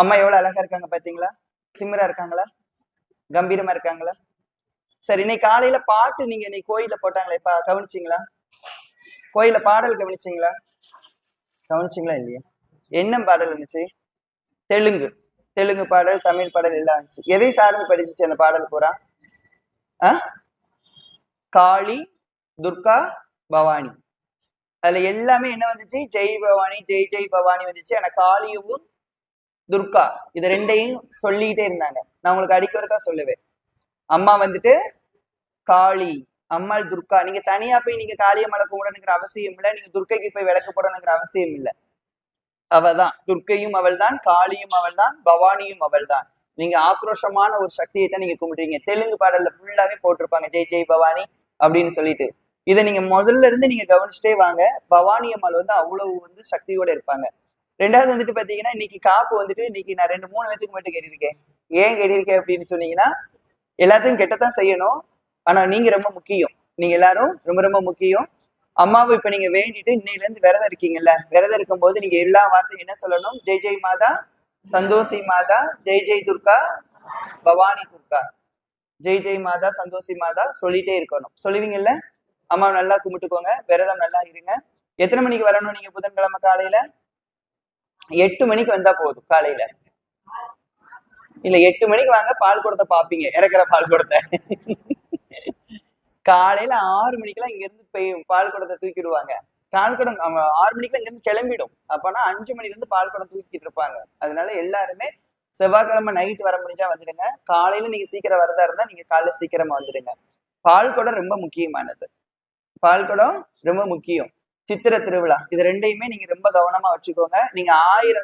அம்மா எவ்வளவு அழகா இருக்காங்க பாத்தீங்களா? திமிரா இருக்காங்களா? கம்பீரமா இருக்காங்களா? சரி, இன்னைக்கு காலையில பாட்டு நீங்க இன்னைக்கு கோயில போட்டாங்களே, இப்ப கவனிச்சிங்களா? கோயில பாடல் கவனிச்சிங்களா? கவனிச்சிங்களா இல்லையா? என்ன பாடல் இருந்துச்சு? தெலுங்கு. தெலுங்கு பாடல், தமிழ் பாடல் எல்லாம் இருந்துச்சு. எதை சார்ந்து படிச்சுச்சு அந்த பாடல் பூரா? காளி, துர்கா, பவானி. அதுல எல்லாமே என்ன வந்துச்சு? ஜெய் பவானி, ஜெய் ஜெய் பவானி வந்துச்சு. ஆனா காளியும் துர்கா இது ரெண்டையும் சொல்லிட்டே இருந்தாங்க. நான் உங்களுக்கு அடிக்கொருக்கா சொல்லுவேன். அம்மா வந்துட்டு காளி, அம்மாள் துர்கா. நீங்க தனியா போய் நீங்க காளியம்மனை கும்பிடணுங்கிற அவசியம் இல்லை. நீங்க துர்க்கைக்கு போய் விளக்கு போடணுங்கிற அவசியம் இல்லை. அவள்தான் துர்க்கையும் அவள் தான், காளியும் அவள் தான், பவானியும் அவள் தான். நீங்க ஆக்ரோஷமான ஒரு சக்தியை தான் நீங்க கும்பிடுறீங்க. தெலுங்கு பாடல்ல ஃபுல்லாவே போட்டிருப்பாங்க ஜெய் ஜெய் பவானி அப்படின்னு சொல்லிட்டு. இதை நீங்க முதல்ல இருந்து நீங்க கவனிச்சுட்டே வாங்க. பவானி அம்மாள் வந்து அவ்வளவு வந்து சக்தியோட இருப்பாங்க. ரெண்டாவது வந்துட்டு பாத்தீங்கன்னா, இன்னைக்கு காப்பு வந்துட்டு இன்னைக்கு நான் 2-3 பேத்துக்கு மட்டும் கேட்டிருக்கேன். ஏன் கேட்டிருக்கேன் அப்படின்னு சொன்னீங்கன்னா, எல்லாத்தையும் கெட்டத்தான் செய்யணும். ஆனா நீங்க ரொம்ப முக்கியம். நீங்க எல்லாரும் ரொம்ப ரொம்ப முக்கியம். அம்மாவை இப்ப நீங்க வேண்டிட்டு இன்னையில இருந்து விரதம் இருக்கீங்கல்ல, விரதம் இருக்கும் போது நீங்க எல்லா வார்த்தையும் என்ன சொல்லணும்? ஜெய் ஜெய் மாதா, சந்தோஷி மாதா, ஜெய் ஜெய் துர்கா, பவானி துர்கா, ஜெய் ஜெய் மாதா, சந்தோஷி மாதா சொல்லிட்டே இருக்கணும். சொல்லுவீங்கல்ல? அம்மாவை நல்லா கும்பிட்டுக்கோங்க, விரதம் நல்லா இருங்க. எத்தனை மணிக்கு வரணும் நீங்க புதன்கிழமை காலையில? 8 மணிக்கு வந்தா போதும். காலையில இல்ல 8 மணிக்கு வாங்க, பால் குடத்தை பாப்பீங்க, இறக்குற பால் குடத்தை. காலையில 6 மணிக்கெல்லாம் இங்க இருந்து போய் பால் குடத்தை தூக்கிடுவாங்க. பால் குடம் 6 மணிக்கெல்லாம் இங்க இருந்து கிளம்பிடும். அப்பனா 5 மணில இருந்து பால் குடம் தூக்கிட்டு இருப்பாங்க. அதனால எல்லாருமே செவ்வாய்க்கிழமை நைட் வர முடிஞ்சா வந்துடுங்க. காலையில நீங்க சீக்கிரம் வரதா இருந்தா நீங்க காலையில சீக்கிரமா வந்துடுங்க. பால் குடம் ரொம்ப முக்கியமானது. பால் குடம் ரொம்ப முக்கியம். சித்திரை திருவிழா இது ரெண்டையுமே நீங்க ரொம்ப கவனமா வச்சுக்கோங்க. நீங்க 1000